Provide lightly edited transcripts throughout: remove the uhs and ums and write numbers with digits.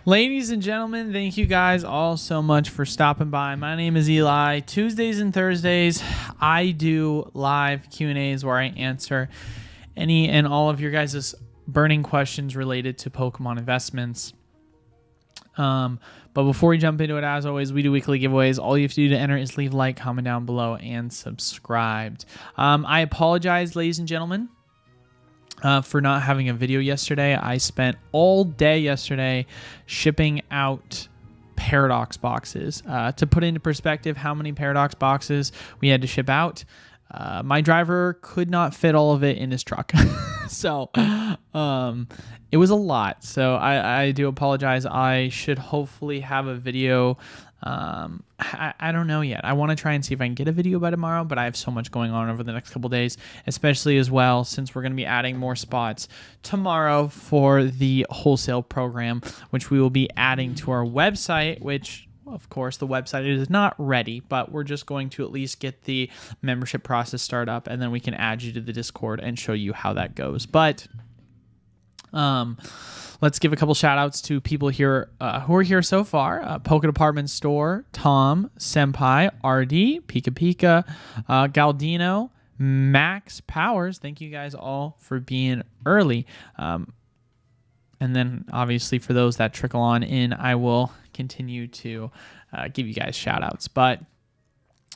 Ladies and gentlemen, thank you guys all so much for stopping by. My name is Eli. Tuesdays and Thursdays, I do live Q&As where I answer any and all of your guys' burning questions related to Pokemon investments. But before we jump into it, as always, we do weekly giveaways. All you have to do to enter is leave a like, comment down below, and subscribe. I apologize, ladies and gentlemen, for not having a video yesterday. I spent all day yesterday shipping out Paradox boxes. To put into perspective how many Paradox boxes we had to ship out, my driver could not fit all of it in his truck. So it was a lot. So I do apologize. I should hopefully have a video. I don't know yet. I want to try and see if I can get a video by tomorrow, but I have so much going on over the next couple days, especially as well since we're going to be adding more spots tomorrow for the wholesale program, which we will be adding to our website, which of course the website is not ready, but we're just going to at least get the membership process started up, and then we can add you to the Discord and show you how that goes. But let's give a couple shout outs to people here who are here so far. Poke Department Store, Tom, Senpai, RD, Pika Pika, Galdino, Max Powers. Thank you guys all for being early. And then obviously for those that trickle on in, I will continue to give you guys shout outs. But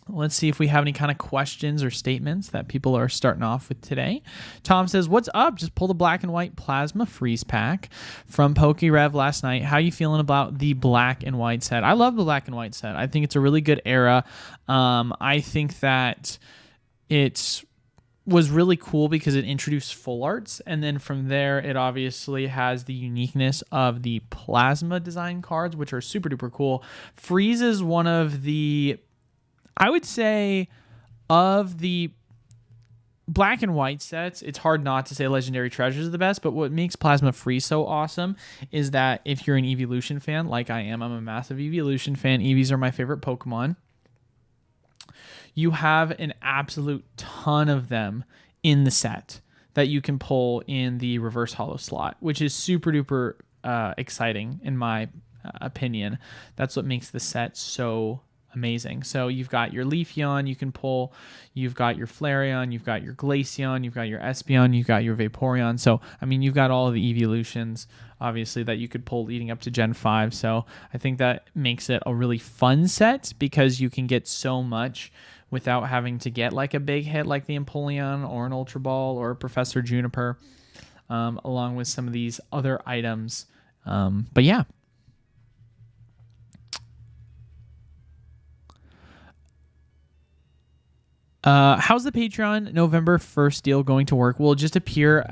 let's see if we have any kind of questions or statements that people are starting off with today. Tom says, what's up? Just pulled a black and white plasma freeze pack from PokeRev last night. How you feeling about the black and white set? I love the black and white set. I think it's a really good era. I think that it was really cool because it introduced full arts, and then from there it obviously has the uniqueness of the plasma design cards, which are super duper cool. Freeze is one of the, I would say, of the black and white sets, it's hard not to say Legendary Treasures is the best, but what makes Plasma Freeze so awesome is that if you're an Evolution fan, like I am, I'm a massive Evolution fan. Eevees are my favorite Pokemon. You have an absolute ton of them in the set that you can pull in the reverse holo slot, which is super duper exciting in my opinion. That's what makes the set so amazing. So you've got your Leafeon you can pull, you've got your Flareon, you've got your Glaceon, you've got your Espeon, you've got your Vaporeon. So, I mean, you've got all of the evolutions, obviously, that you could pull leading up to Gen 5. So I think that makes it a really fun set because you can get so much without having to get like a big hit like the Empoleon or an Ultra Ball or Professor Juniper, along with some of these other items. But yeah. How's the Patreon November 1st deal going to work? Will it just appear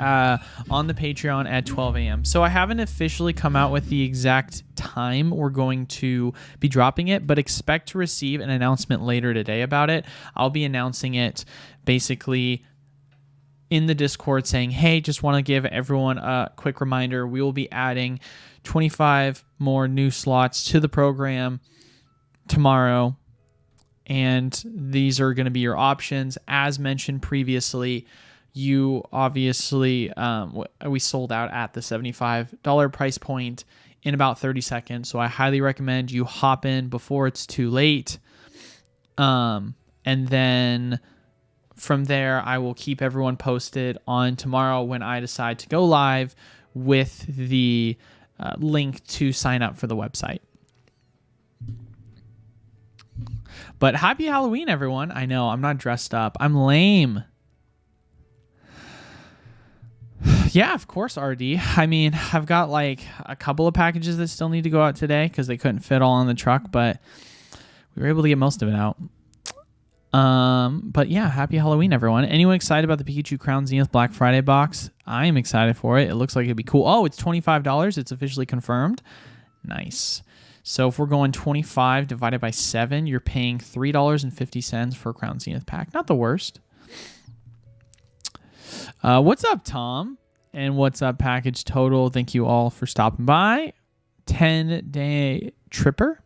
on the Patreon at 12 a.m.? So I haven't officially come out with the exact time we're going to be dropping it, but expect to receive an announcement later today about it. I'll be announcing it basically in the Discord saying, hey, just want to give everyone a quick reminder. We will be adding 25 more new slots to the program tomorrow. And these are going to be your options. As mentioned previously, you obviously, we sold out at the $75 price point in about 30 seconds. So I highly recommend you hop in before it's too late. And then from there, I will keep everyone posted on tomorrow when I decide to go live with the link to sign up for the website. But happy Halloween, everyone. I know, I'm not dressed up. I'm lame. Yeah, of course, RD. I mean, I've got like a couple of packages that still need to go out today because they couldn't fit all on the truck, but we were able to get most of it out. But yeah, happy Halloween, everyone. Anyone excited about the Pikachu Crown Zenith Black Friday box? I am excited for it. It looks like it'd be cool. Oh, it's $25. It's officially confirmed. Nice. So if we're going 25 divided by 7, you're paying $3.50 for a Crown Zenith pack. Not the worst. What's up, Tom? And what's up, Package Total? Thank you all for stopping by. 10-day tripper.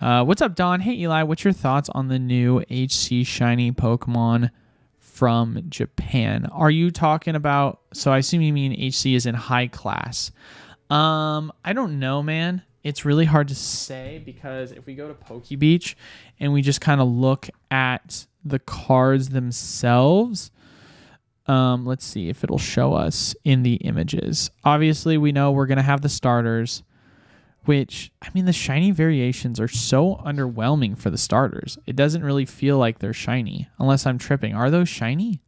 What's up, Don? Hey, Eli. What's your thoughts on the new HC Shiny Pokemon from Japan? Are you talking about... So I assume you mean HC is in high class. I don't know, man. It's really hard to say because if we go to Poke Beach and we just kind of look at the cards themselves, let's see if it'll show us in the images. Obviously, we know we're going to have the starters, which, I mean, the shiny variations are so underwhelming for the starters. It doesn't really feel like they're shiny, unless I'm tripping. Are those shiny?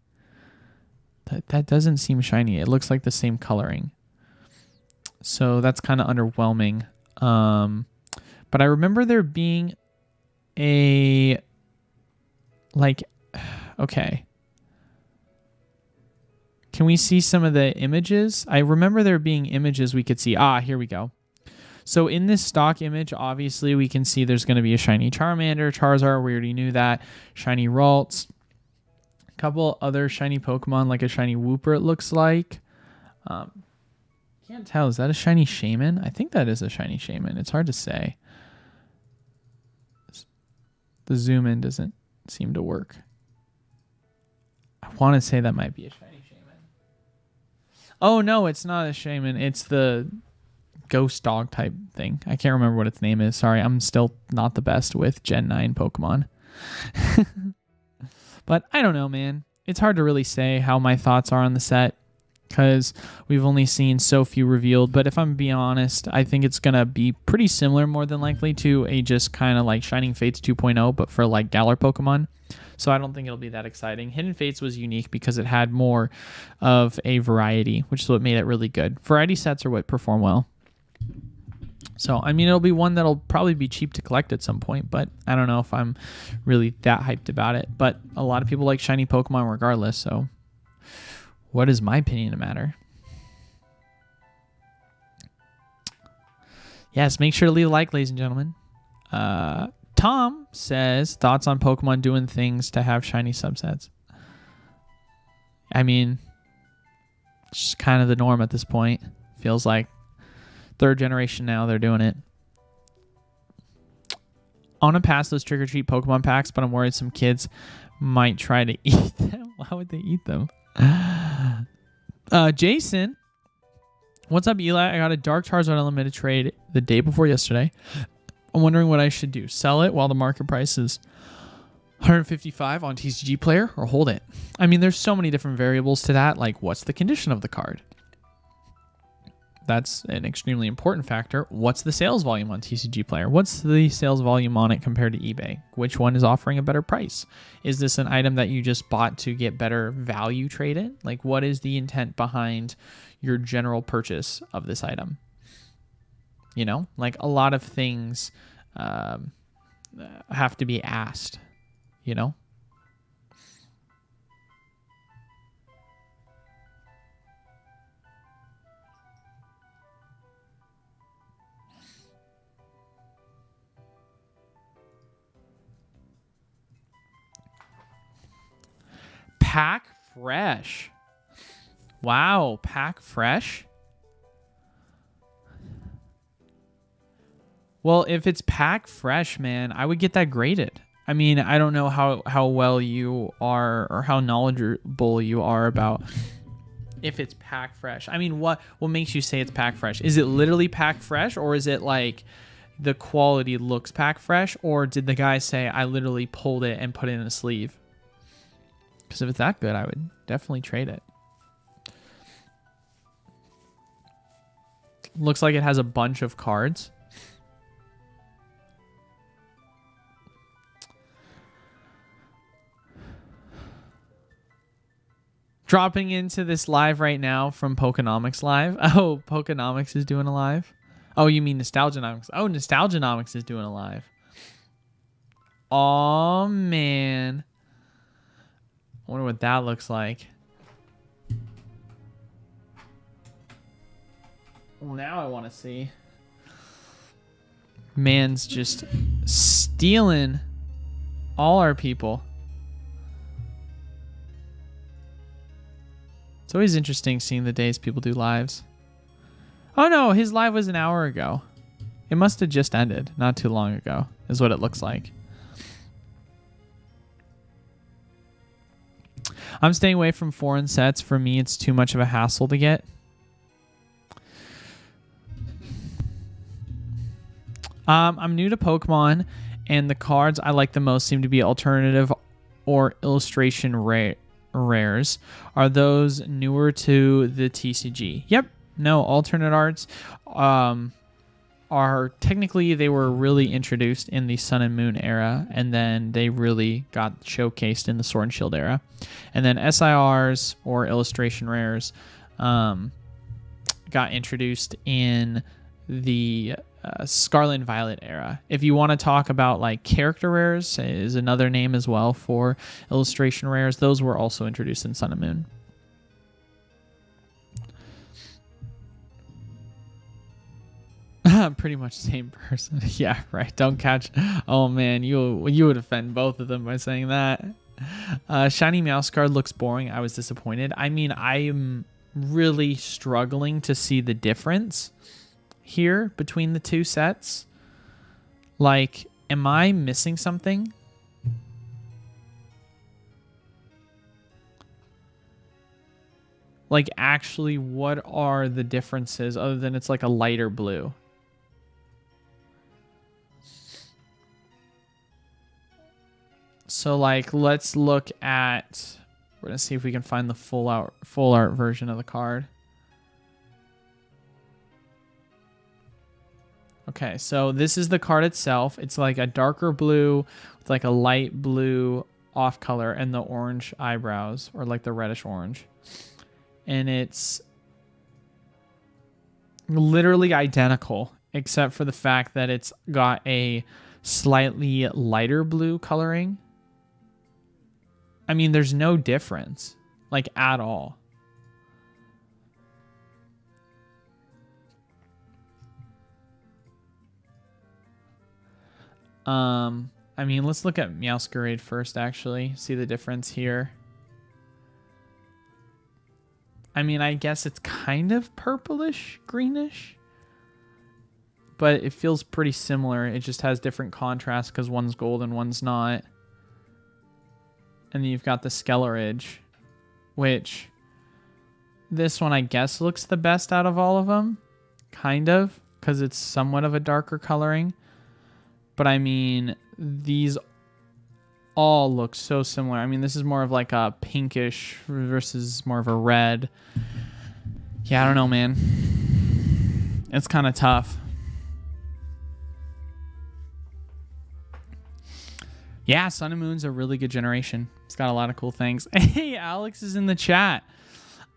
That doesn't seem shiny. It looks like the same coloring. So that's kind of underwhelming. But I remember there being a, like, okay. Can we see some of the images? I remember there being images we could see. Ah, here we go. So in this stock image, obviously we can see there's going to be a shiny Charmander, Charizard, we already knew that, shiny Ralts, a couple other shiny Pokemon like a shiny Wooper it looks like. Can't tell, is that a shiny Shaman? I think that is a shiny Shaman. It's hard to say. The zoom in doesn't seem to work. I want to say that might be a shiny Shaman. Oh no, it's not a Shaman. It's the ghost dog type thing. I can't remember what its name is. Sorry, I'm still not the best with Gen 9 Pokemon. But I don't know, man. It's hard to really say how my thoughts are on the set because we've only seen so few revealed. But if I'm being honest, I think it's going to be pretty similar more than likely to a just kind of like Shining Fates 2.0, but for like Galar Pokemon. So I don't think it'll be that exciting. Hidden Fates was unique because it had more of a variety, which is what made it really good. Variety sets are what perform well. So, I mean, it'll be one that'll probably be cheap to collect at some point, but I don't know if I'm really that hyped about it. But a lot of people like shiny Pokemon regardless, so what is my opinion to matter? Yes, make sure to leave a like, ladies and gentlemen. Tom says, thoughts on Pokemon doing things to have shiny subsets. I mean, it's just kind of the norm at this point. Feels like third generation now, they're doing it. I want to pass those trick-or-treat Pokemon packs, but I'm worried some kids might try to eat them. Why would they eat them? Jason, what's up, Eli? I got a Dark Charizard Unlimited trade the day before yesterday. I'm wondering what I should do. Sell it while the market price is 155 on TCG Player or hold it? I mean, there's so many different variables to that. Like, what's the condition of the card? That's an extremely important factor. What's the sales volume on TCG Player? What's the sales volume on it compared to eBay? Which one is offering a better price? Is this an item that you just bought to get better value traded? Like, what is the intent behind your general purchase of this item? You know, like a lot of things have to be asked, you know? Pack Fresh. Wow, Pack Fresh. Well, if it's Pack Fresh, man, I would get that graded. I mean, I don't know how well you are or how knowledgeable you are about if it's Pack Fresh. I mean, what makes you say it's Pack Fresh? Is it literally Pack Fresh, or is it like the quality looks Pack Fresh, or did the guy say I literally pulled it and put it in a sleeve? Because if it's that good, I would definitely trade it. Looks like it has a bunch of cards. Dropping into this live right now from Pokenomics Live. Oh, Pokenomics is doing a live? Oh, you mean Nostalgianomics. Oh, Nostalgianomics is doing a live. Oh, man. I wonder what that looks like. Well, now I want to see. Man's just stealing all our people. It's always interesting seeing the days people do lives. Oh no, his live was an hour ago. It must have just ended not too long ago, is what it looks like. I'm staying away from foreign sets. For me, it's too much of a hassle to get. I'm new to Pokemon, and the cards I like the most seem to be alternative or illustration rares. Are those newer to the TCG? Yep. No, alternate arts are technically, they were really introduced in the Sun and Moon era, and then they really got showcased in the Sword and Shield era. And then SIRs, or illustration rares, got introduced in the Scarlet and Violet era. If you want to talk about like character rares, is another name as well for illustration rares. Those were also introduced in Sun and Moon. Pretty much same person. Yeah, right. Don't catch. Oh man, you would offend both of them by saying that. Shiny Mouse card looks boring. I was disappointed. I mean, I'm really struggling to see the difference here between the two sets. Like, am I missing something? Like, actually, what are the differences other than it's like a lighter blue? So, like, let's look at... We're going to see if we can find the full art version of the card. Okay, so this is the card itself. It's like a darker blue with like a light blue off color and the orange eyebrows, or like the reddish orange. And it's literally identical, except for the fact that it's got a slightly lighter blue coloring. I mean, there's no difference, like, at all. I mean, let's look at Meowscarade first, actually. See the difference here. I mean, I guess it's kind of purplish, greenish. But it feels pretty similar. It just has different contrast because one's gold and one's not. And then you've got the Skelleridge, which this one, I guess, looks the best out of all of them. Kind of, because it's somewhat of a darker coloring. But I mean, these all look so similar. I mean, this is more of like a pinkish versus more of a red. Yeah, I don't know, man. It's kind of tough. Yeah, Sun and Moon's a really good generation. It's got a lot of cool things. Hey, Alex is in the chat.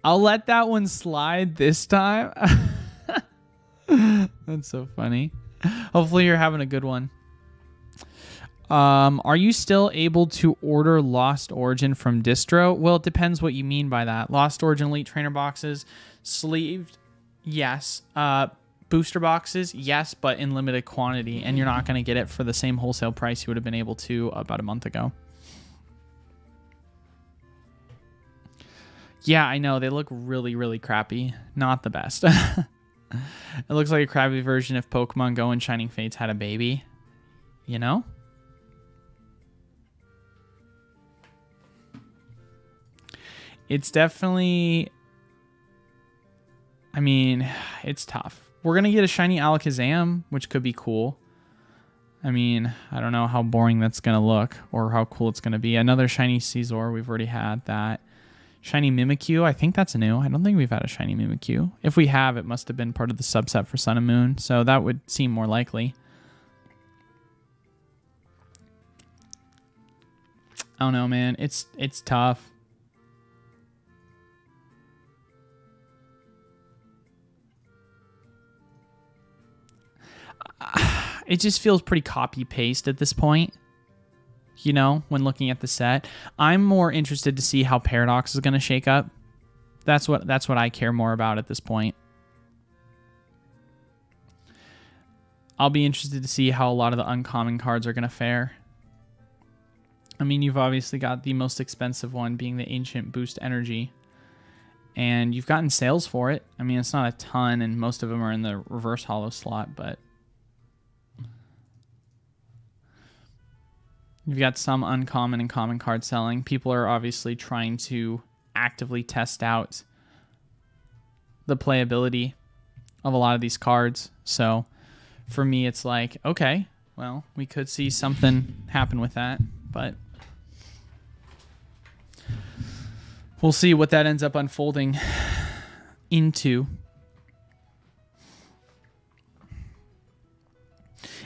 I'll let that one slide this time. That's so funny. Hopefully you're having a good one. Are you still able to order Lost Origin from distro? Well, it depends what you mean by that. Lost Origin Elite Trainer boxes, sleeved, yes. Booster boxes, yes, but in limited quantity, and you're not going to get it for the same wholesale price you would have been able to about a month ago. Yeah, I know. They look really, really crappy. Not the best. It looks like a crappy version if Pokemon Go and Shining Fates had a baby. You know? It's definitely... I mean, it's tough. We're going to get a shiny Alakazam, which could be cool. I mean, I don't know how boring that's going to look or how cool it's going to be. Another shiny Scizor. We've already had that. Shiny Mimikyu. I think that's new. I don't think we've had a shiny Mimikyu. If we have, it must have been part of the subset for Sun and Moon. So that would seem more likely. I don't know, man. It's tough. It just feels pretty copy-paste at this point, you know, when looking at the set. I'm more interested to see how Paradox is going to shake up. That's what I care more about at this point. I'll be interested to see how a lot of the uncommon cards are going to fare. I mean, you've obviously got the most expensive one being the Ancient Boost Energy. And you've gotten sales for it. I mean, it's not a ton, and most of them are in the reverse holo slot, but... You've got some uncommon and common card selling. People are obviously trying to actively test out the playability of a lot of these cards. So for me, it's like, okay, well, we could see something happen with that, but we'll see what that ends up unfolding into.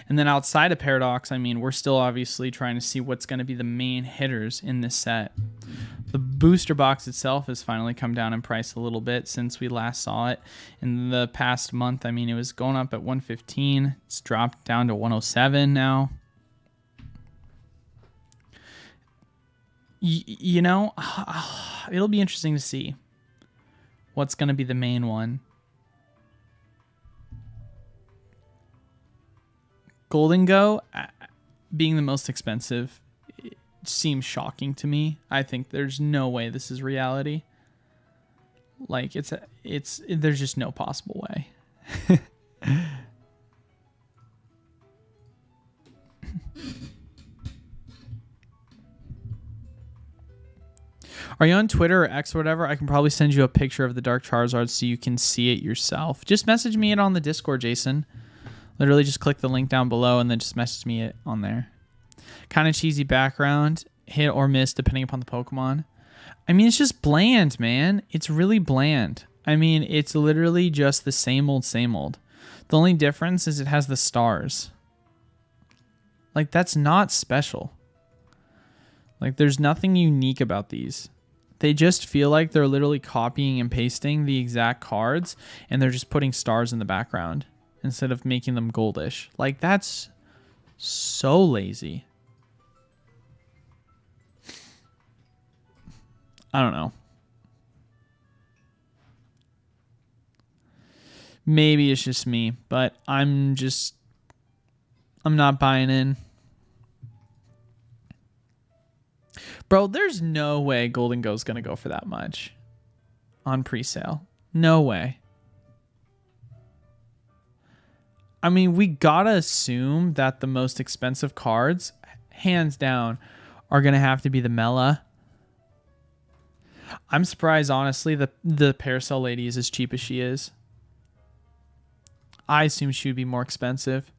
And then outside of Paradox, I mean, we're still obviously trying to see what's going to be the main hitters in this set. The booster box itself has finally come down in price a little bit since we last saw it in the past month. I mean, it was going up at 115. It's dropped down to 107 now. You know, it'll be interesting to see what's going to be the main one. Golden Go being the most expensive seems shocking to me. I think there's no way this is reality. Like there's just no possible way. Are you on Twitter or X or whatever? I can probably send you a picture of the Dark Charizard so you can see it yourself. Just message me it on the Discord, Jason. Literally just click the link down below and then just message me it on there. Kind of cheesy background, hit or miss depending upon the Pokemon. I mean, it's just bland, man. It's really bland. I mean, it's literally just the same old, same old. The only difference is it has the stars. Like, that's not special. Like, there's nothing unique about these. They just feel like they're literally copying and pasting the exact cards, and they're just putting stars in the background instead of making them goldish. Like, that's so lazy. I don't know. Maybe it's just me, but I'm not buying in. Bro, there's no way Golden Go's going to go for that much on pre-sale. No way. I mean, we got to assume that the most expensive cards, hands down, are going to have to be the Mela. I'm surprised, honestly, the Parasol Lady is as cheap as she is. I assume she would be more expensive.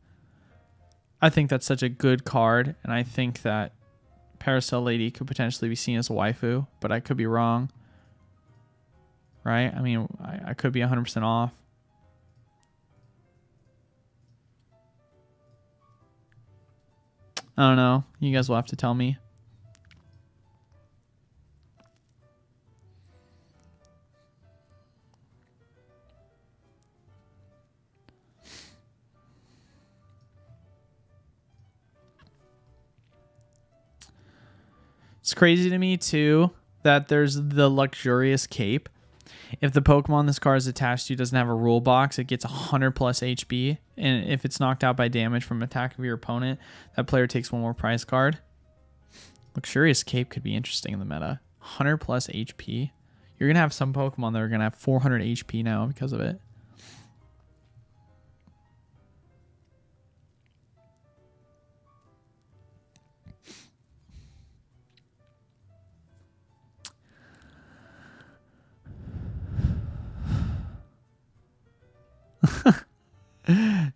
I think that's such a good card, and I think that Parasol Lady could potentially be seen as a waifu, but I could be wrong. Right? I mean, I could be 100% off. I don't know. You guys will have to tell me. It's crazy to me, too, that there's the luxurious cape. If the Pokemon this card is attached to doesn't have a rule box, it gets 100 plus HP. And if it's knocked out by damage from attack of your opponent, that player takes one more prize card. Luxurious cape could be interesting in the meta. 100 plus HP. You're going to have some Pokemon that are going to have 400 HP now because of it.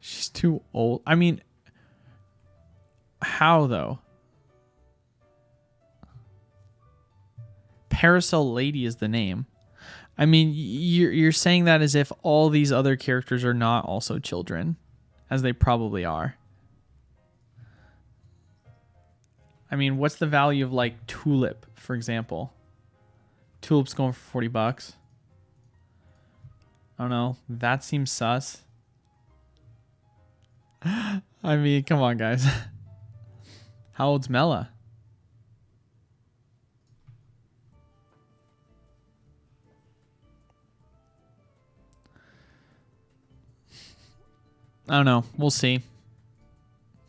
She's too old. I mean, how though? Parasol Lady is the name. I mean, you're saying that as if all these other characters are not also children, as they probably are. I mean, what's the value of like Tulip, for example? Tulip's going for $40. I don't know. That seems sus. I mean, come on, guys. How old's Mela? I don't know. We'll see.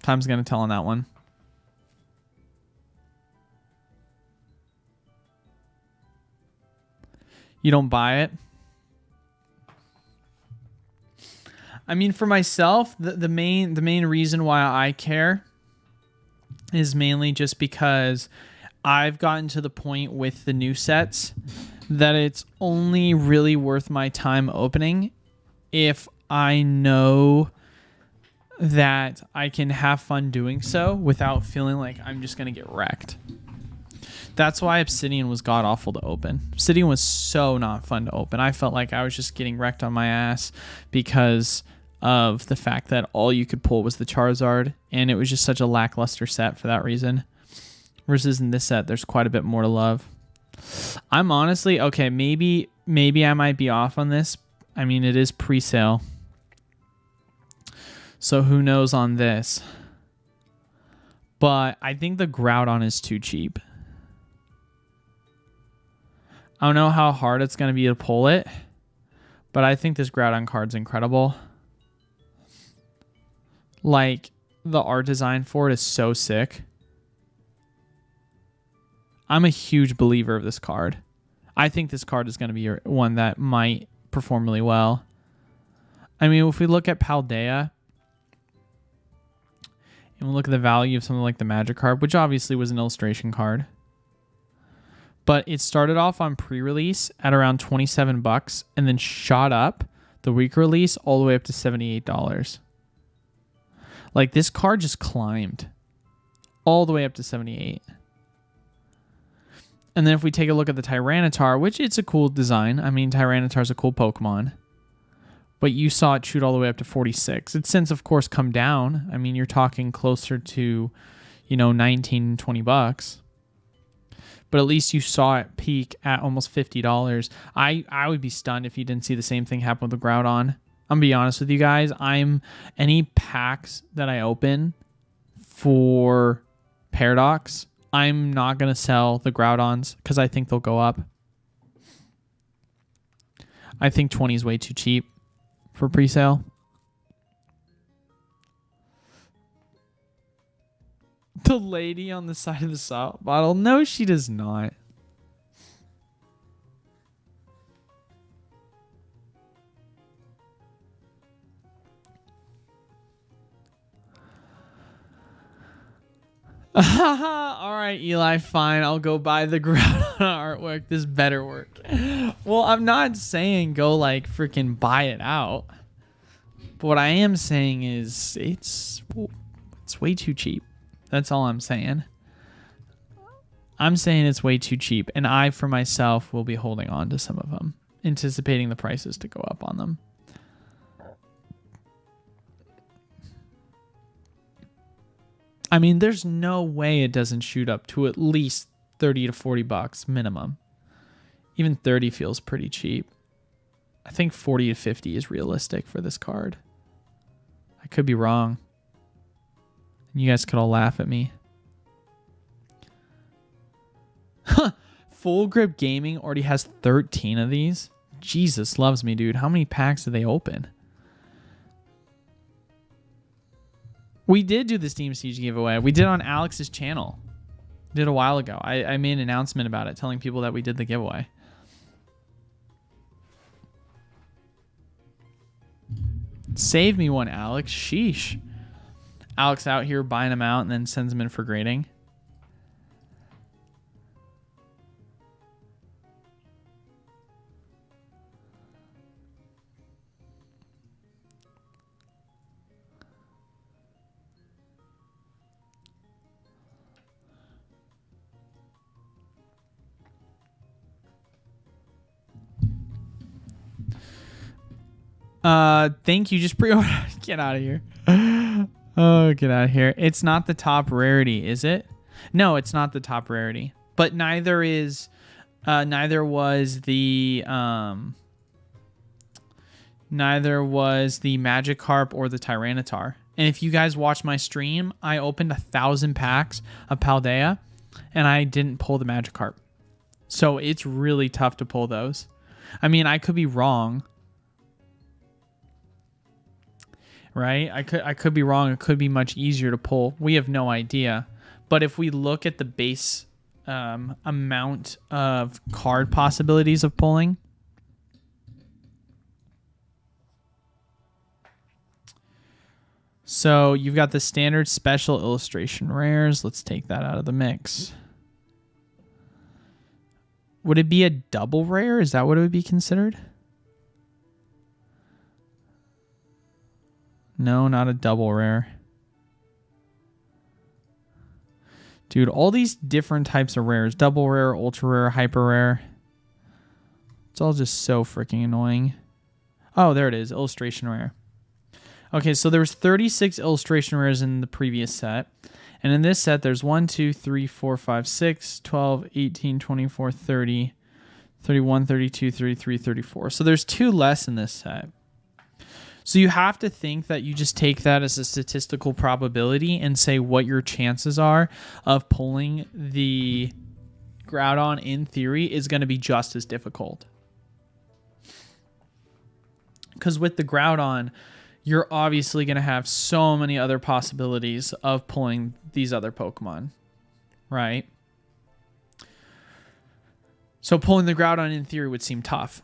Time's going to tell on that one. You don't buy it? I mean, for myself, the main reason why I care is mainly just because I've gotten to the point with the new sets that it's only really worth my time opening if I know that I can have fun doing so without feeling like I'm just going to get wrecked. That's why Obsidian was god-awful to open. Obsidian was so not fun to open. I felt like I was just getting wrecked on my ass because of the fact that all you could pull was the Charizard, and it was just such a lackluster set for that reason. Versus in this set, there's quite a bit more to love. I'm honestly, okay, maybe I might be off on this. I mean, it is pre-sale. So who knows on this. But I think the Groudon is too cheap. I don't know how hard it's going to be to pull it, but I think this Groudon card's incredible. Like, the art design for it is so sick. I'm a huge believer of this card. I think this card is going to be one that might perform really well. I mean, if we look at Paldea, and we look at the value of something like the Magikarp, which obviously was an illustration card, but it started off on pre-release at around $27 and then shot up the week release all the way up to $78. Like, this card just climbed all the way up to $78. And then if we take a look at the Tyranitar, which it's a cool design. I mean, Tyranitar's a cool Pokemon. But you saw it shoot all the way up to 46. It's since, of course, come down. I mean, you're talking closer to, you know, 19, 20 bucks. But at least you saw it peak at almost $50. I would be stunned if you didn't see the same thing happen with the Groudon. I'm going to be honest with you guys. Any packs that I open for Paradox, I'm not going to sell the Groudons because I think they'll go up. I think 20 is way too cheap for pre-sale. The lady on the side of the salt bottle. No, she does not. All right, Eli, fine. I'll go buy the Groudon artwork. This better work. Well, I'm not saying go like freaking buy it out. But what I am saying is it's way too cheap. That's all I'm saying. I'm saying it's way too cheap. And I, for myself, will be holding on to some of them, anticipating the prices to go up on them. I mean, there's no way it doesn't shoot up to at least 30 to 40 bucks minimum. Even 30 feels pretty cheap. I think 40 to 50 is realistic for this card. I could be wrong. You guys could all laugh at me. Full Grip Gaming already has 13 of these. Jesus loves me, dude. How many packs do they open? We did do the Steam Siege giveaway. We did on Alex's channel. Did a while ago. I made an announcement about it, telling people that we did the giveaway. Save me one, Alex. Sheesh. Alex out here buying them out and then sends them in for grading. Thank you. Just pre-order. Get out of here. Oh, get out of here. It's not the top rarity, is it? No, it's not the top rarity. But neither was the Magikarp or the Tyranitar. And if you guys watch my stream, I opened 1,000 packs of Paldea and I didn't pull the Magikarp. So it's really tough to pull those. I mean, I could be wrong. Right? I could be wrong. It could be much easier to pull. We have no idea. But if we look at the base amount of card possibilities of pulling, so you've got the standard special illustration rares. Let's take that out of the mix. Would it be a double rare? Is that what it would be considered? No, not a double rare. Dude, all these different types of rares. Double rare, ultra rare, hyper rare. It's all just so freaking annoying. Oh, there it is. Illustration rare. Okay, so there was 36 illustration rares in the previous set. And in this set, there's 1, 2, 3, 4, 5, 6, 12, 18, 24, 30, 31, 32, 33, 34. So there's 2 less in this set. So you have to think that you just take that as a statistical probability and say what your chances are of pulling the Groudon in theory is going to be just as difficult. Because with the Groudon, you're obviously going to have so many other possibilities of pulling these other Pokemon, right? So pulling the Groudon in theory would seem tough.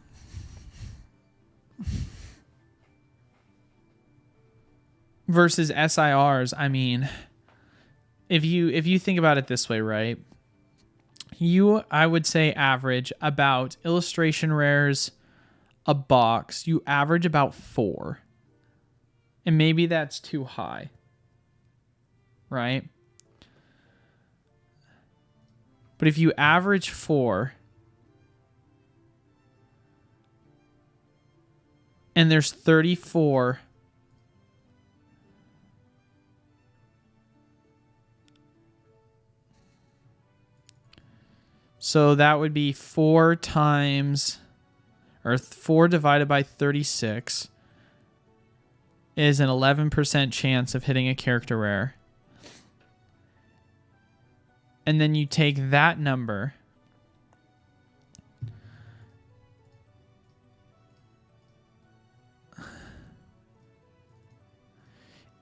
Versus SIRs, I mean, if you think about it this way, right? I would say average about illustration rares a box. You average about 4. And maybe that's too high. Right? But if you average 4 and there's 34, so that would be 4 times, or 4 divided by 36 is an 11% chance of hitting a character rare. And then you take that number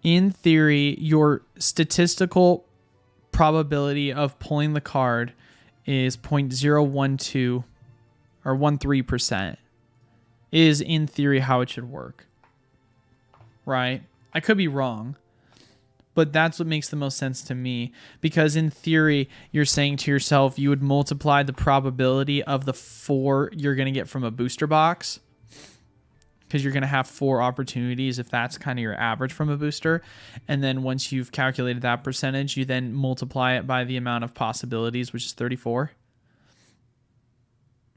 in theory, your statistical probability of pulling the card is 0.012 or 13% is in theory how it should work. Right? I could be wrong, but that's what makes the most sense to me, because in theory, you're saying to yourself, you would multiply the probability of the 4 you're going to get from a booster box, because you're going to have 4 opportunities if that's kind of your average from a booster. And then once you've calculated that percentage, you then multiply it by the amount of possibilities, which is 34.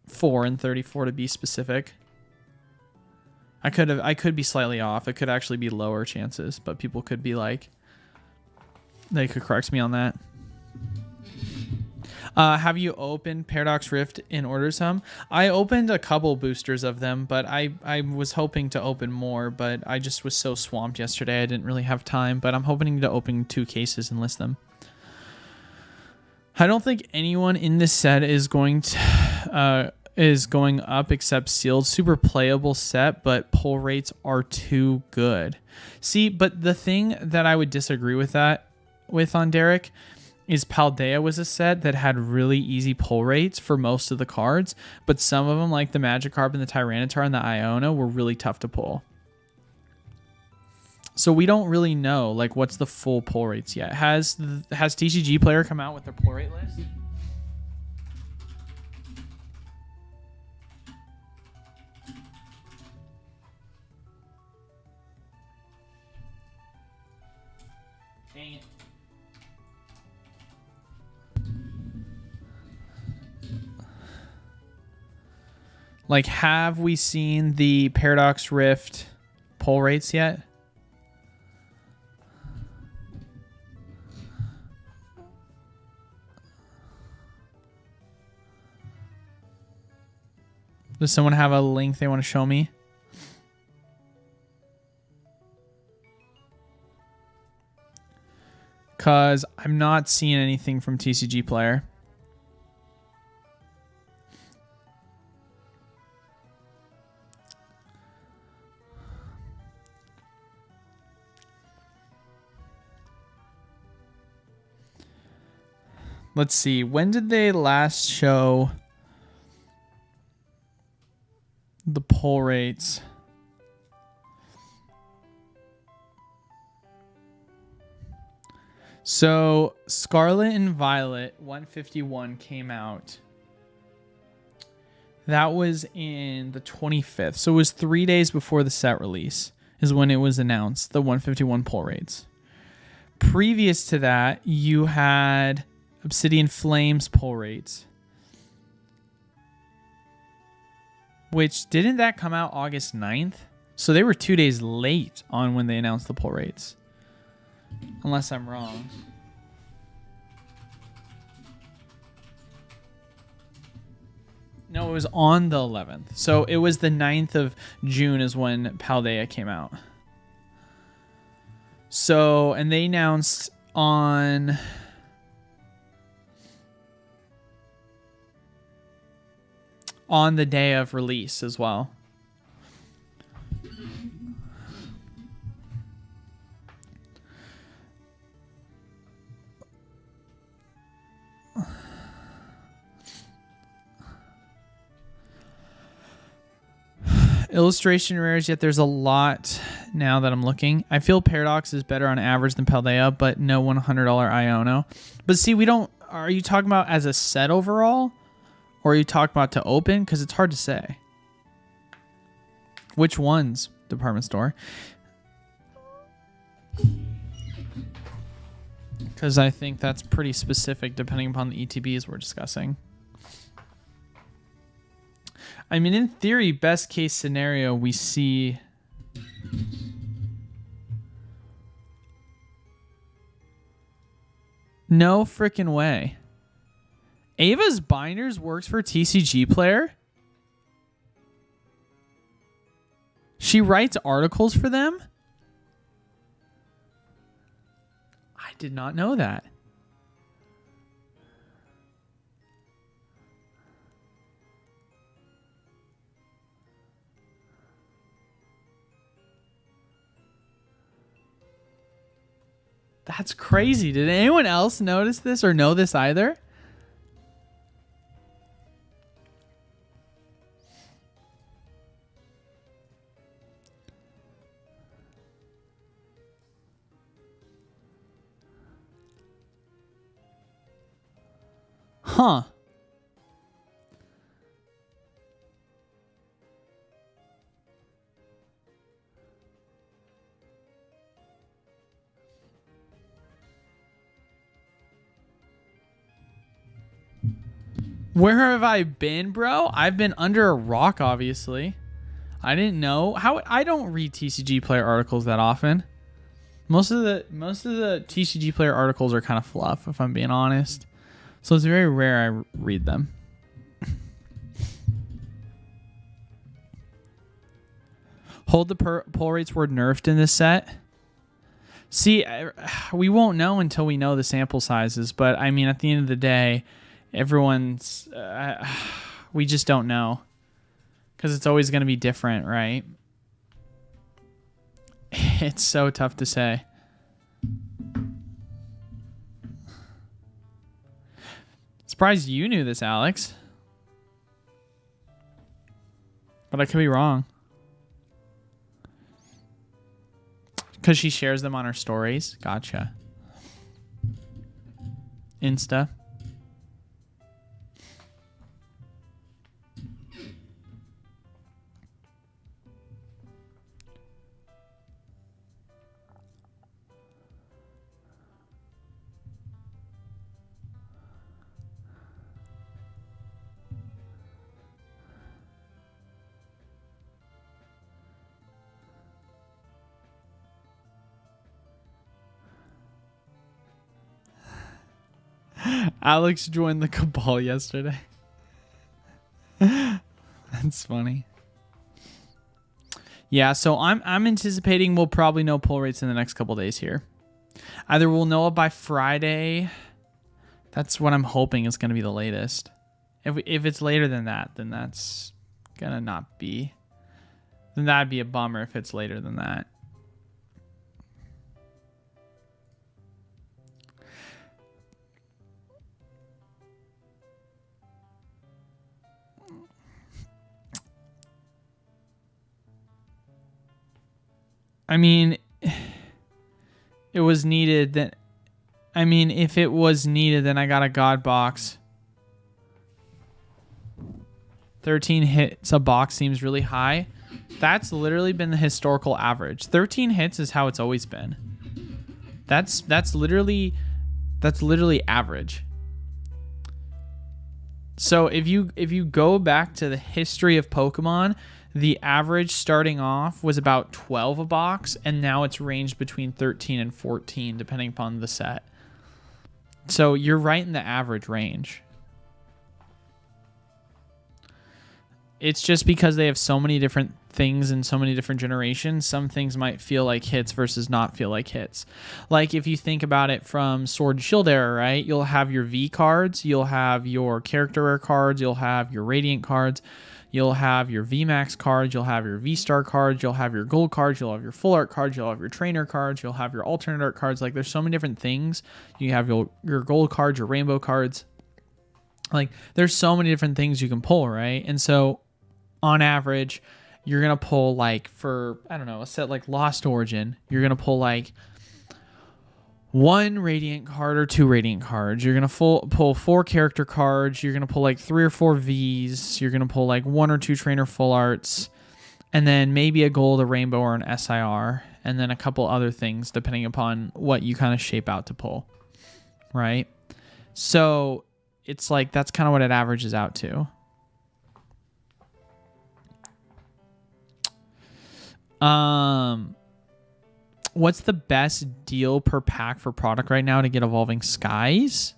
4 and 34 to be specific. I could be slightly off. It could actually be lower chances, but people could be like, they could correct me on that. Have you opened Paradox Rift in Order Sum? I opened a couple boosters of them, but I was hoping to open more, but I just was so swamped yesterday I didn't really have time, but I'm hoping to open 2 cases and list them. I don't think anyone in this set is going up except sealed. Super playable set, but pull rates are too good. See, but the thing that I would disagree with on Derek is Paldea was a set that had really easy pull rates for most of the cards, but some of them, like the Magikarp and the Tyranitar and the Iona, were really tough to pull. So we don't really know like what's the full pull rates yet. Has TCG Player come out with their pull rate list? Dang it. Like, have we seen the Paradox Rift pull rates yet? Does someone have a link they want to show me? Because I'm not seeing anything from TCG Player. Let's see. When did they last show the pull rates? So Scarlet and Violet 151 came out. That was in the 25th. So it was 3 days before the set release. is when it was announced, the 151 pull rates. Previous to that, you had Obsidian Flames pull rates. Which, didn't that come out August 9th? So they were 2 days late on when they announced the pull rates. Unless I'm wrong. No, it was on the 11th. So it was the 9th of June is when Paldea came out. So, and they announced on the day of release as well. Illustration rares, yet there's a lot now that I'm looking. I feel Paradox is better on average than Paldea, but no $100 Iono. But see, are you talking about as a set overall? Or are you talking about to open? Because it's hard to say. Which ones, department store? Because I think that's pretty specific depending upon the ETBs we're discussing. I mean, in theory, best case scenario, we see... No freaking way. Ava's Binders works for TCG Player? She writes articles for them? I did not know that. That's crazy. Did anyone else notice this or know this either? Huh. Where have I been, bro? I've been under a rock, obviously. I didn't know. I don't read TCG Player articles that often. Most of the TCG Player articles are kind of fluff, if I'm being honest. So it's very rare I read them. Hold the pull rates were nerfed in this set. See, we won't know until we know the sample sizes. But, I mean, at the end of the day, everyone's... we just don't know. Because it's always going to be different, right? It's so tough to say. Surprised you knew this, Alex. But I could be wrong. Because she shares them on her stories. Gotcha. Insta. Alex joined the cabal yesterday. That's funny. Yeah, so I'm anticipating we'll probably know pull rates in the next couple days here. Either we'll know it by Friday. That's what I'm hoping is going to be the latest. If it's later than that, then that's going to not be. Then that'd be a bummer if it's later than that. I mean, it was needed. That, I mean, if it was needed, then I got a God box. 13 hits a box seems really high. That's literally been the historical average. 13 hits is how it's always been. That's literally average. So if you go back to the history of Pokemon, the average starting off was about 12 a box, and now it's ranged between 13 and 14 depending upon the set. So you're right in the average range. It's just because they have so many different things in so many different generations, some things might feel like hits versus not feel like hits. Like if you think about it from Sword and Shield era, right? You'll have your V cards, you'll have your character rare cards, you'll have your Radiant cards, you'll have your VMAX cards, you'll have your V-Star cards, you'll have your gold cards, you'll have your full art cards, you'll have your trainer cards, you'll have your alternate art cards. Like there's so many different things. You have your gold cards, your rainbow cards. Like there's so many different things you can pull, right? And so on average, you're going to pull like for, I don't know, a set like Lost Origin, you're going to pull like 1 Radiant card or 2 Radiant cards. You're going to pull 4 character cards. You're going to pull like 3 or 4 Vs. You're going to pull like 1 or 2 trainer full arts. And then maybe a gold, a rainbow, or an SIR. And then a couple other things depending upon what you kind of shape out to pull. Right? So it's like that's kind of what it averages out to. What's the best deal per pack for product right now to get Evolving Skies?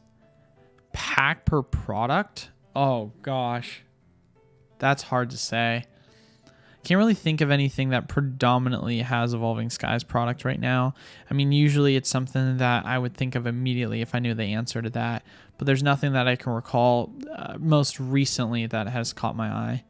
Pack per product? Oh gosh, that's hard to say. Can't really think of anything that predominantly has Evolving Skies product right now. I mean, usually it's something that I would think of immediately if I knew the answer to that, but there's nothing that I can recall most recently that has caught my eye.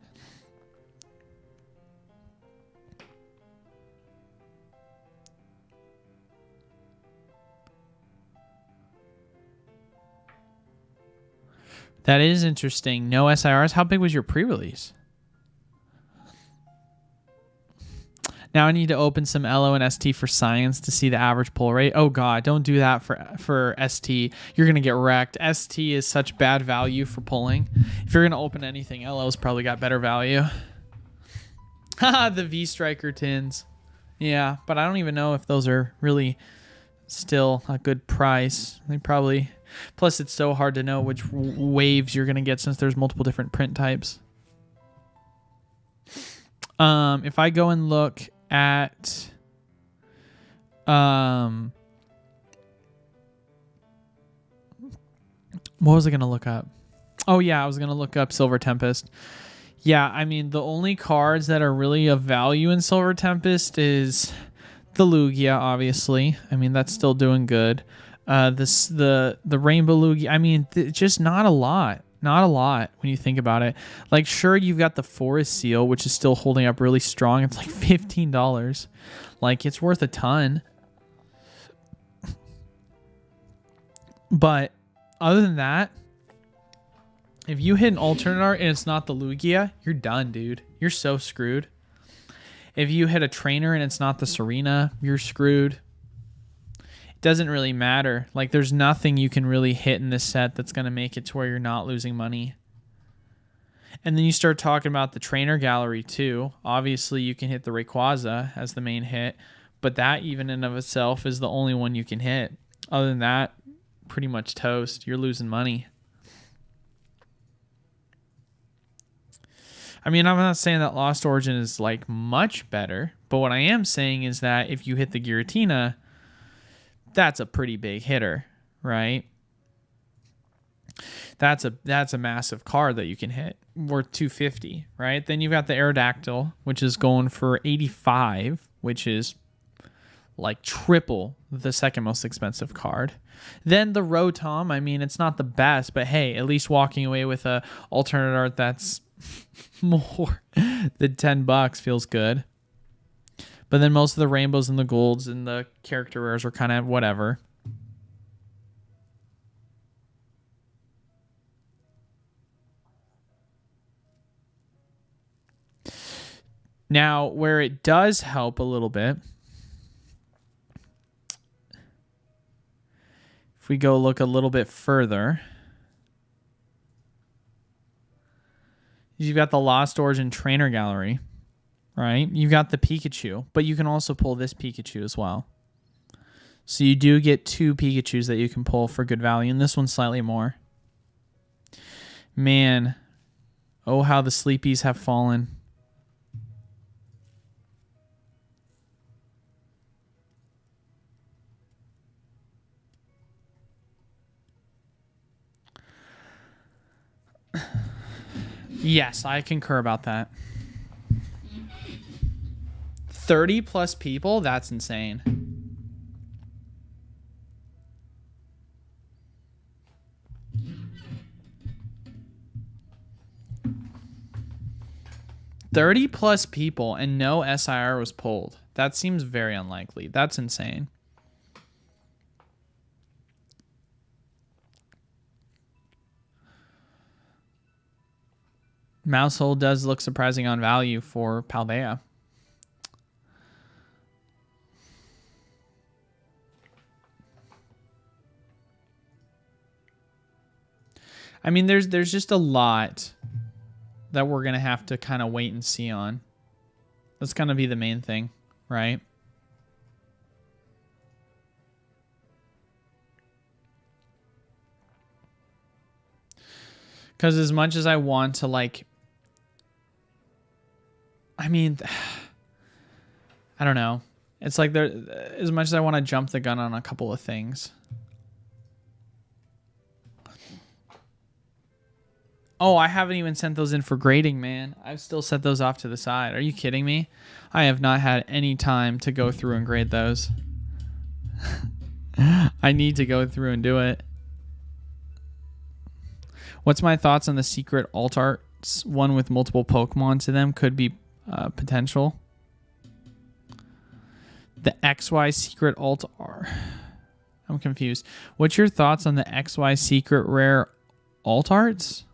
That is interesting. No SIRs. How big was your pre-release? Now I need to open some LO and ST for science to see the average pull rate. Oh god, don't do that for ST. You're going to get wrecked. ST is such bad value for pulling. If you're going to open anything, LO's probably got better value. Haha, the V-Striker tins. Yeah, but I don't even know if those are really still a good price. They probably... Plus, it's so hard to know which waves you're going to get since there's multiple different print types. If I go and look at... what was I going to look up? Oh, yeah, I was going to look up Silver Tempest. Yeah, I mean, the only cards that are really of value in Silver Tempest is the Lugia, obviously. I mean, that's still doing good. The Rainbow Lugia, I mean, just not a lot. Not a lot when you think about it. Like, sure, you've got the Forest Seal, which is still holding up really strong. It's like $15. Like, it's worth a ton. But other than that, if you hit an alternate art and it's not the Lugia, you're done, dude. You're so screwed. If you hit a trainer and it's not the Serena, you're screwed. Doesn't really matter. Like, there's nothing you can really hit in this set that's going to make it to where you're not losing money. And then you start talking about the trainer gallery too. Obviously, you can hit the Rayquaza as the main hit, but that even in of itself is the only one you can hit. Other than that, pretty much toast. You're losing money. I mean, I'm not saying that Lost Origin is like much better, but what I am saying is that if you hit the Giratina, that's a pretty big hitter, right? That's a massive card that you can hit, worth $250, right? Then you've got the Aerodactyl, which is going for $85, which is like triple the second most expensive card. Then the Rotom, I mean, it's not the best, but hey, at least walking away with a alternate art that's more than $10 feels good. But then most of the rainbows and the golds and the character rares are kind of whatever. Now, where it does help a little bit, if we go look a little bit further, You've got the Lost Origin Trainer Gallery, right? You've got the Pikachu, but you can also pull this Pikachu as well. So you do get 2 Pikachus that you can pull for good value, and this one's slightly more. Man, oh how the sleepies have fallen. Yes, I concur about that. 30 plus people? That's insane. +30 people and no SIR was pulled. That seems very unlikely. That's insane. Mousehole does look surprising on value for Paldea. I mean, there's just a lot that we're going to have to kind of wait and see on. That's going to be the main thing, right? Because as much as I want to, like... I mean... I don't know. It's like there, as much as I want to jump the gun on a couple of things... Oh, I haven't even sent those in for grading, man. I've still set those off to the side. Are you kidding me? I have not had any time to go through and grade those. I need to go through and do it. What's my thoughts on the secret alt arts? One with multiple Pokemon to them could be potential. The XY secret alt art. I'm confused. What's your thoughts on the XY secret rare alt arts?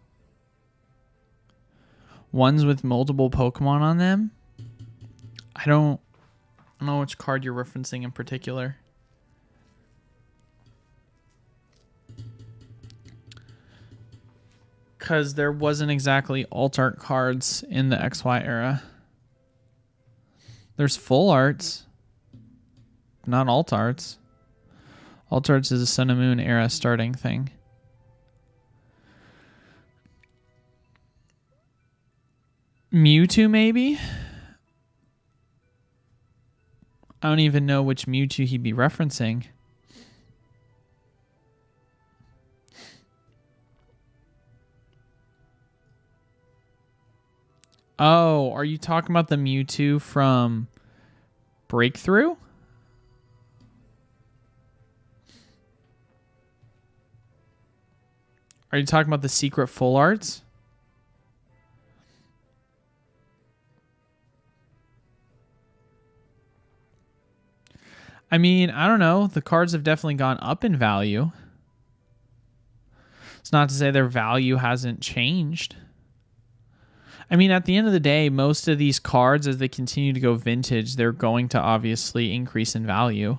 Ones with multiple Pokemon on them? I don't know which card you're referencing in particular. Because there wasn't exactly alt art cards in the XY era. There's full arts, not alt arts. Alt arts is a Sun and Moon era starting thing. Mewtwo, maybe? I don't even know which Mewtwo he'd be referencing. Oh, are you talking about the Mewtwo from Breakthrough? Are you talking about the secret full arts? I mean, I don't know. The cards have definitely gone up in value. It's not to say their value hasn't changed. I mean, at the end of the day, most of these cards, as they continue to go vintage, they're going to obviously increase in value.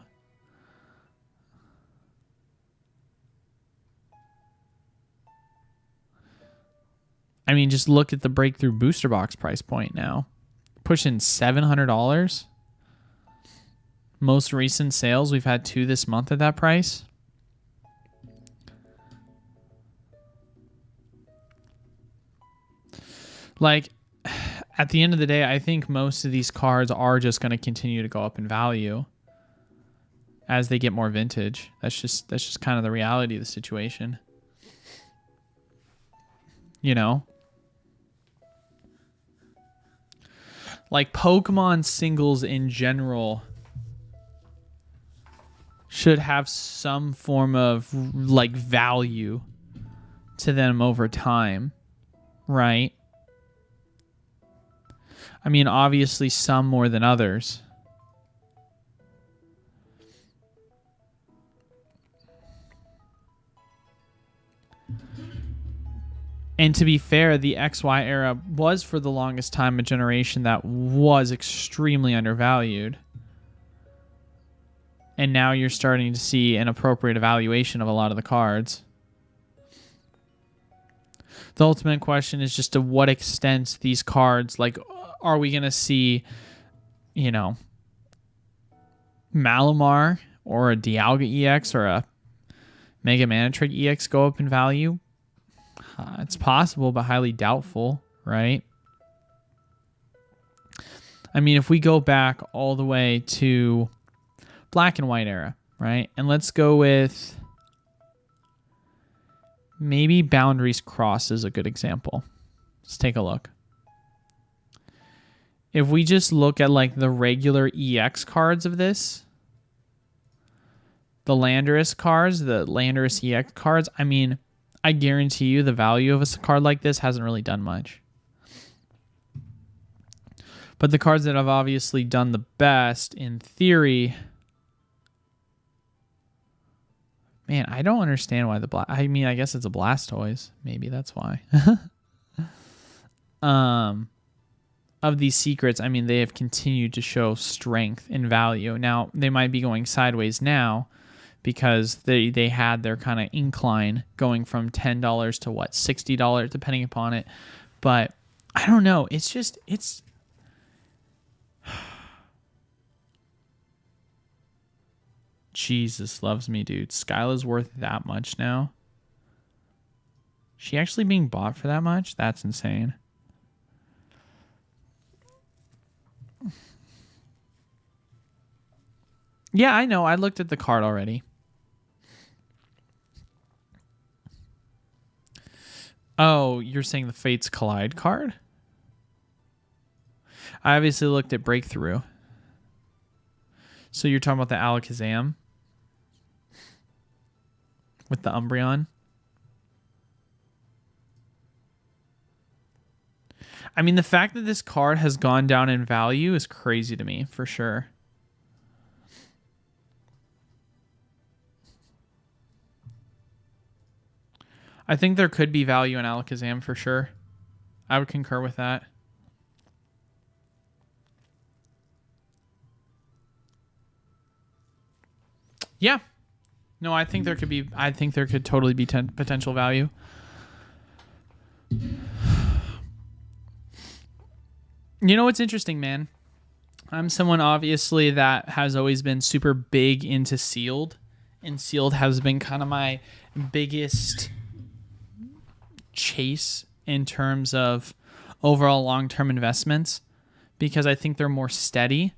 I mean, just look at the Breakthrough Booster Box price point now. Pushing $700. Most recent sales, we've had 2 this month at that price. Like, at the end of the day, I think most of these cards are just going to continue to go up in value as they get more vintage. That's just kind of the reality of the situation. You know? Like, Pokemon singles in general should have some form of, like, value to them over time, right? I mean, obviously some more than others. And to be fair, the XY era was for the longest time a generation that was extremely undervalued. And now you're starting to see an appropriate evaluation of a lot of the cards. The ultimate question is just to what extent these cards, like, are we going to see, you know, Malamar or a Dialga EX or a Mega Manatrig EX go up in value? It's possible, but highly doubtful, right? I mean, if we go back all the way to Black and White era, right? And let's go with maybe Boundaries Cross is a good example. Let's take a look. If we just look at like the regular EX cards of this, the Landorus cards, the Landorus EX cards, I mean, I guarantee you the value of a card like this hasn't really done much. But the cards that have obviously done the best, in theory... Man, I don't understand why the I mean, I guess it's a Blastoise. Maybe that's why. Of these secrets, I mean, they have continued to show strength and value. Now, they might be going sideways now because they had their kind of incline going from $10 to what, $60, depending upon it. But I don't know. It's just, it's... Jesus loves me, dude. Skyla's worth that much now. She actually being bought for that much? That's insane. Yeah, I know. I looked at the card already. Oh, you're saying the Fates Collide card? I obviously looked at Breakthrough. So you're talking about the Alakazam? With the Umbreon? I mean, the fact that this card has gone down in value is crazy to me, for sure. I think there could be value in Alakazam, for sure. I would concur with that. Yeah. No, I think there could be... I think there could totally be potential value. You know what's interesting, man? I'm someone, obviously, that has always been super big into Sealed. And Sealed has been kind of my biggest chase in terms of overall long-term investments. Because I think they're more steady.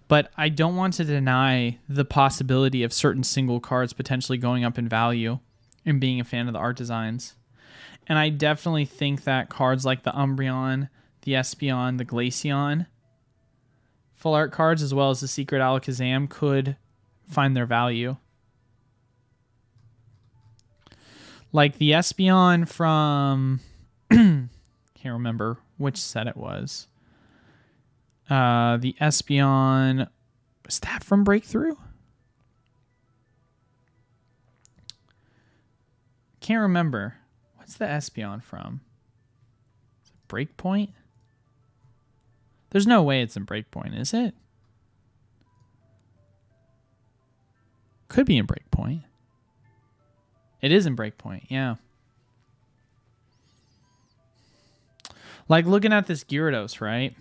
But I don't want to deny the possibility of certain single cards potentially going up in value and being a fan of the art designs. And I definitely think that cards like the Umbreon, the Espeon, the Glaceon, full art cards, as well as the Secret Alakazam, could find their value. Like the Espeon from... can't remember which set it was. The Espeon, was that from Breakthrough? Can't remember. What's the Espeon from? Is it Breakpoint? There's no way it's in Breakpoint, is it? Could be in Breakpoint. It is in Breakpoint, yeah. Like looking at this Gyarados, right?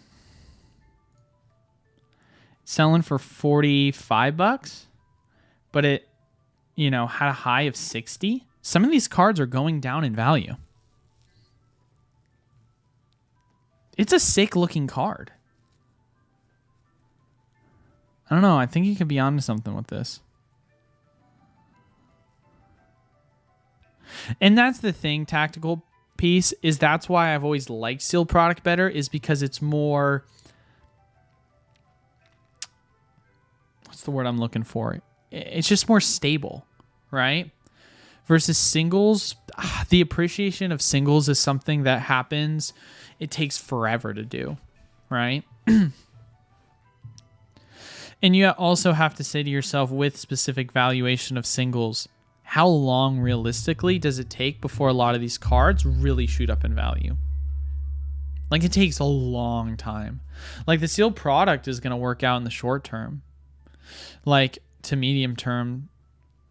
Selling for $45, but it, you know, had a high of 60. Some of these cards are going down in value. It's a sick looking card. I don't know. I think you could be onto something with this. And that's the thing, tactical piece, is that's why I've always liked sealed product better, is because it's more... What's the word I'm looking for? It's just more stable, right? Versus singles, the appreciation of singles is something that happens. It takes forever to do, right? And you also have to say to yourself, with specific valuation of singles, how long realistically does it take before a lot of these cards really shoot up in value? Like, it takes a long time. Like, the sealed product is going to work out in the short term. Like, to medium term,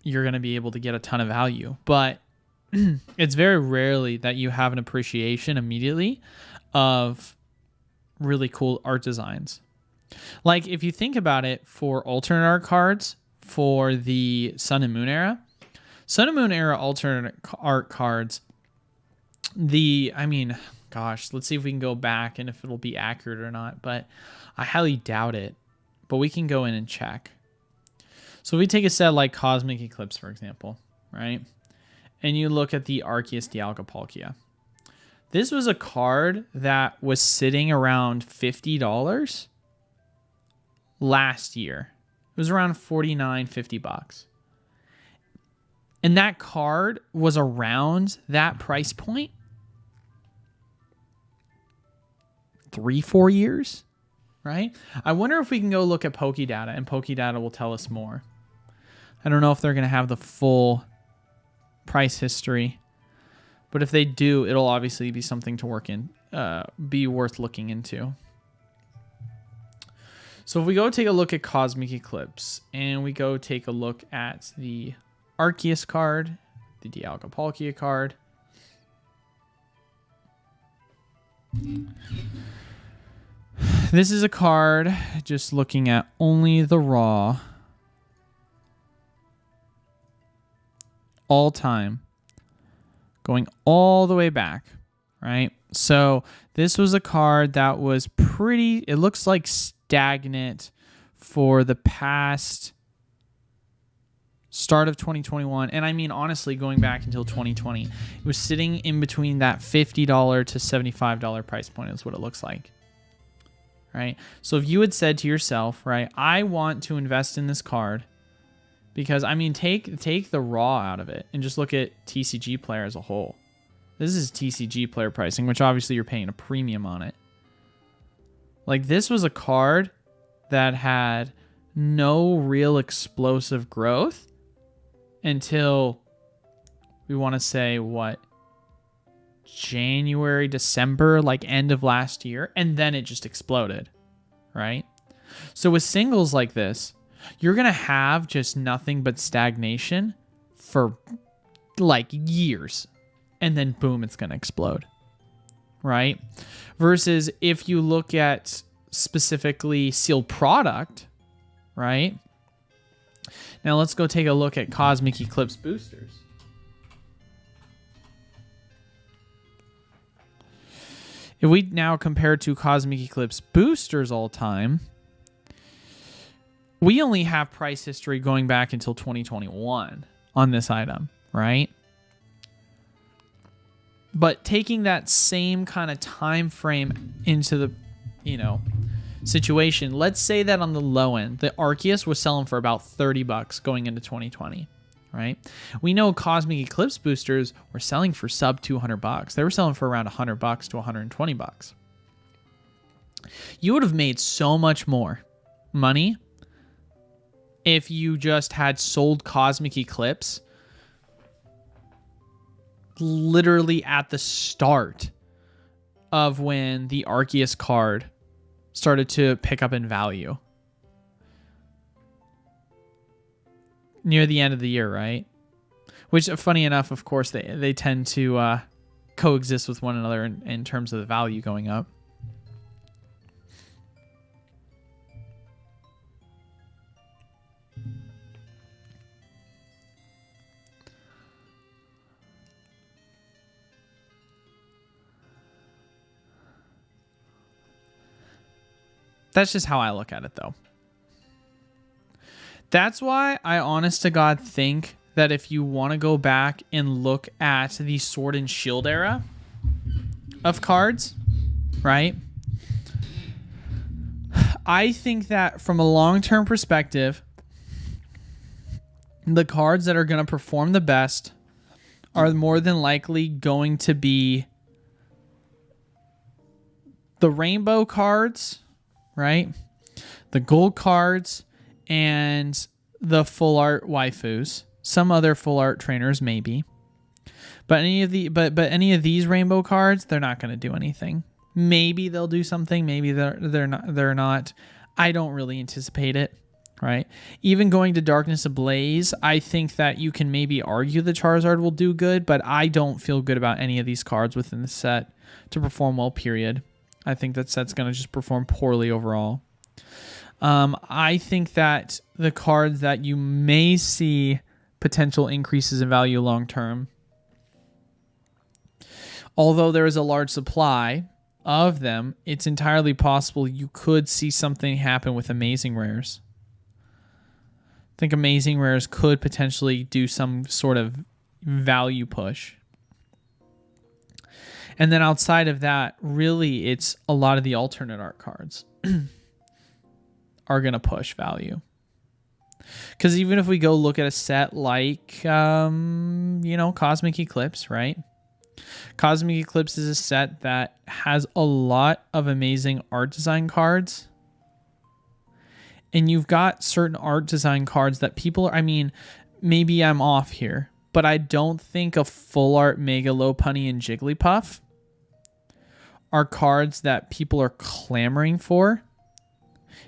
you're going to be able to get a ton of value. But it's very rarely that you have an appreciation immediately of really cool art designs. Like if you think about it, for alternate art cards for the Sun and Moon era alternate art cards, gosh, let's see if we can go back and if it'll be accurate or not, but I highly doubt it. But we can go in and check. So if we take a set like Cosmic Eclipse, for example, right? And you look at the Arceus Dialga. This was a card that was sitting around $50 last year. It was around $49, $50. And that card was around that price point 3-4 years, right? I wonder if we can go look at Pokédata, and Pokédata will tell us more. I don't know if they're going to have the full price history, but if they do, it'll obviously be something to be worth looking into. So if we go take a look at Cosmic Eclipse, and we go take a look at the Arceus card, the Dialga card, this is a card, just looking at only the raw, all time, going all the way back, right? So this was a card that was it looks like stagnant for the past start of 2021. And I mean, honestly, going back until 2020, it was sitting in between that $50 to $75 price point is what it looks like. Right? So if you had said to yourself, right, I want to invest in this card because, I mean, take the raw out of it and just look at TCG Player as a whole. This is TCG Player pricing, which obviously you're paying a premium on it. Like, this was a card that had no real explosive growth until, we want to say, what, January, December, like end of last year, and then it just exploded, right? So with singles like this, you're going to have just nothing but stagnation for like years, and then boom, it's going to explode, right? Versus if you look at specifically sealed product, right? Now let's go take a look at Cosmic Eclipse boosters. If we now compare to Cosmic Eclipse boosters all time, we only have price history going back until 2021 on this item, right? But taking that same kind of time frame into the, situation, let's say that on the low end, the Arceus was selling for about $30 going into 2020, right? We know Cosmic Eclipse boosters were selling for sub $200. They were selling for around $100 to $120. You would have made so much more money if you just had sold Cosmic Eclipse literally at the start of when the Arceus card started to pick up in value. Near the end of the year, right? Which, funny enough, of course, they tend to coexist with one another in terms of the value going up. That's just how I look at it, though. That's why I, honest to God, think that if you want to go back and look at the Sword and Shield era of cards, right? I think that from a long-term perspective, the cards that are going to perform the best are more than likely going to be the rainbow cards, right? The gold cards and the full art waifus. Some other full art trainers maybe. But any of these rainbow cards, they're not going to do anything. Maybe they'll do something, maybe they're not. I don't really anticipate it. right? Even going to Darkness Ablaze, I think that you can maybe argue the Charizard will do good, but I don't feel good about any of these cards within the set to perform well, period. I think that set's going to just perform poorly overall. I think that the cards that you may see potential increases in value long term, although there is a large supply of them, it's entirely possible you could see something happen with Amazing Rares. I think Amazing Rares could potentially do some sort of value push. And then outside of that, really, it's a lot of the alternate art cards are going to push value. Because even if we go look at a set like, Cosmic Eclipse, right? Cosmic Eclipse is a set that has a lot of amazing art design cards. And you've got certain art design cards that people are, maybe I'm off here, but I don't think a full art Mega Lopunny and Jigglypuff are cards that people are clamoring for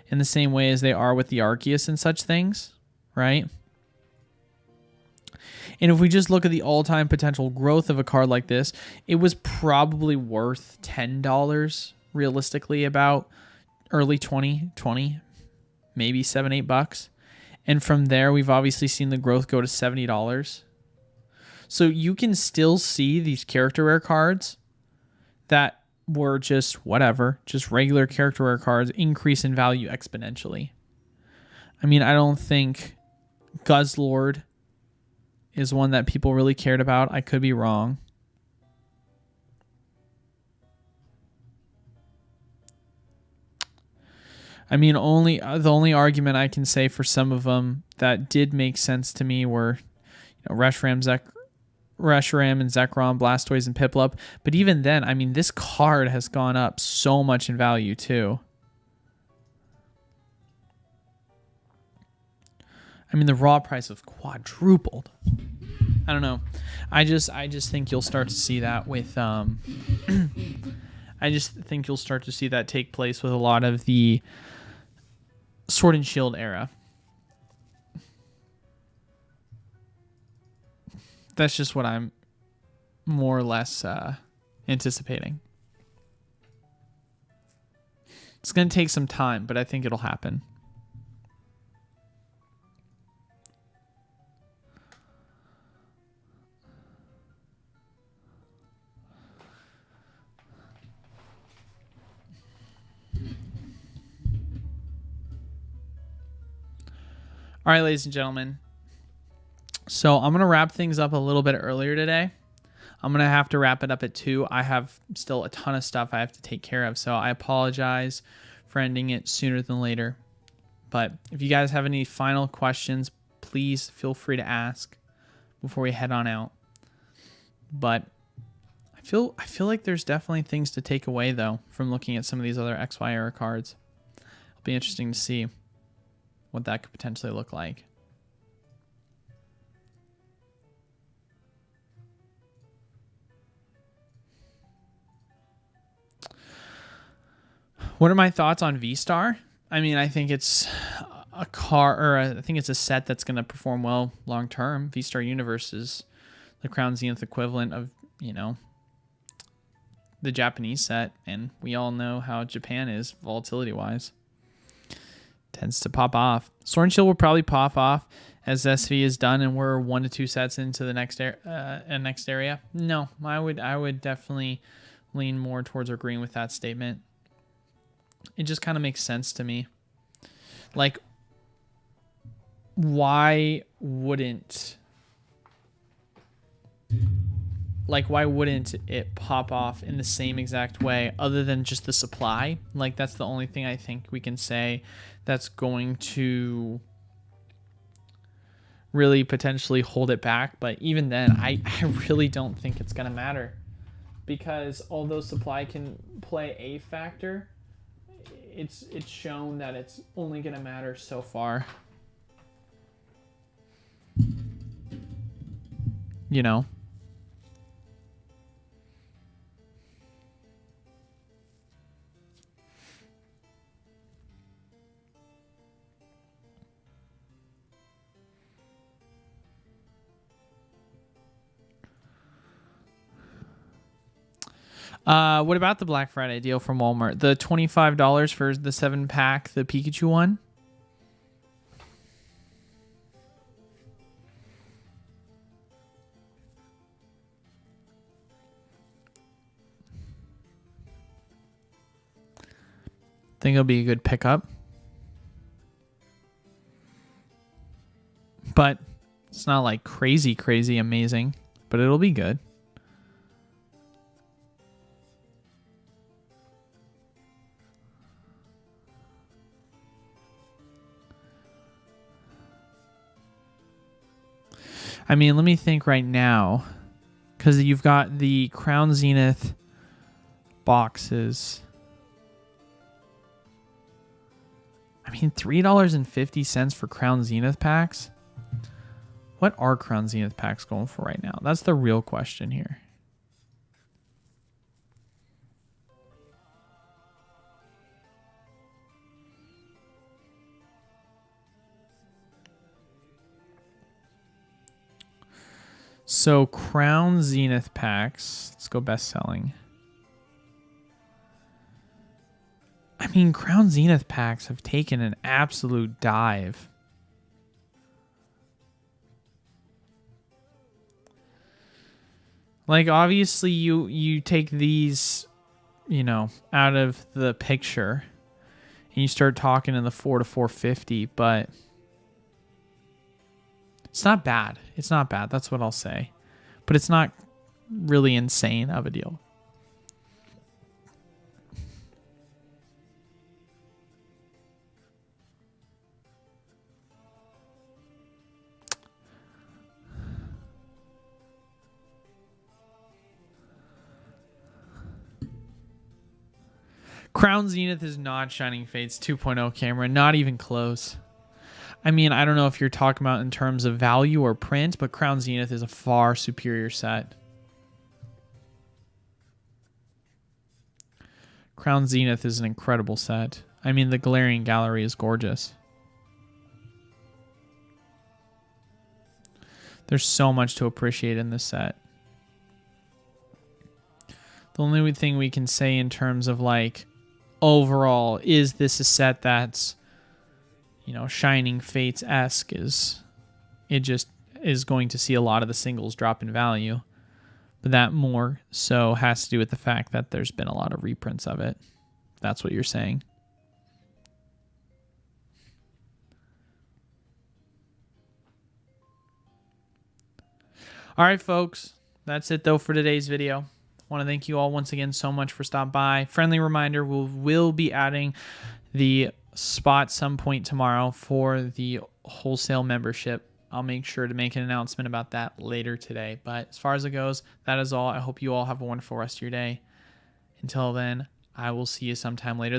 in the same way as they are with the Arceus and such things, right? And if we just look at the all-time potential growth of a card like this, it was probably worth $10 realistically, about early 2020, maybe $7-8. And from there, we've obviously seen the growth go to $70. So you can still see these character rare cards that were just regular character rare cards increase in value exponentially. I don't think Guzzlord is one that people really cared about. I could be wrong. The only argument I can say for some of them that did make sense to me were, Reshiram and Zekrom, Blastoise, and Piplup. But even then, this card has gone up so much in value too. The raw price have quadrupled. I don't know. I just think you'll start to see that with I just think you'll start to see that take place with a lot of the Sword and Shield era. That's just what I'm more or less anticipating. It's going to take some time, but I think it'll happen. All right, ladies and gentlemen. So I'm going to wrap things up a little bit earlier today. I'm going to have to wrap it up at 2. I have still a ton of stuff I have to take care of, so I apologize for ending it sooner than later. But if you guys have any final questions, please feel free to ask before we head on out. But I feel like there's definitely things to take away, though, from looking at some of these other XY era cards. It'll be interesting to see what that could potentially look like. What are my thoughts on V-Star? I think it's I think it's a set that's going to perform well long term. V-Star Universe is the Crown Zenith equivalent of, the Japanese set, and we all know how Japan is volatility wise. Tends to pop off. Sword and Shield will probably pop off as SV is done and we're 1 to 2 sets into the next area. No, I would definitely lean more towards agreeing with that statement. It just kind of makes sense to me. Like, why wouldn't it pop off in the same exact way other than just the supply? Like, that's the only thing I think we can say that's going to really potentially hold it back. But even then, I really don't think it's going to matter, because although supply can play a factor, it's shown that it's only going to matter so far. What about the Black Friday deal from Walmart? The $25 for the 7-pack, the Pikachu one? Think it'll be a good pickup. But it's not like crazy amazing, but it'll be good. I mean, let me think right now, because you've got the Crown Zenith boxes. I mean, $3.50 for Crown Zenith packs? What are Crown Zenith packs going for right now? That's the real question here. So Crown Zenith packs, let's go best selling. I mean, Crown Zenith packs have taken an absolute dive. Like, obviously you take these, you know, out of the picture and you start talking in the $4 to $4.50, but it's not bad. It's not bad. That's what I'll say. But it's not really insane of a deal. Crown Zenith is not Shining Fates 2.0 camera. Not even close. I mean, I don't know if you're talking about in terms of value or print, but Crown Zenith is a far superior set. Crown Zenith is an incredible set. I mean, the Galarian Gallery is gorgeous. There's so much to appreciate in this set. The only thing we can say in terms of, like, overall, is this a set that's, you know, Shining Fates-esque, is it just is going to see a lot of the singles drop in value. But that more so has to do with the fact that there's been a lot of reprints of it. That's what you're saying. All right, folks. That's it, though, for today's video. I want to thank you all once again so much for stopping by. Friendly reminder, we'll be adding the spot some point tomorrow for the wholesale membership. I'll make sure to make an announcement about that later today. But as far as it goes, that is all. I hope you all have a wonderful rest of your day. Until then, I will see you sometime later.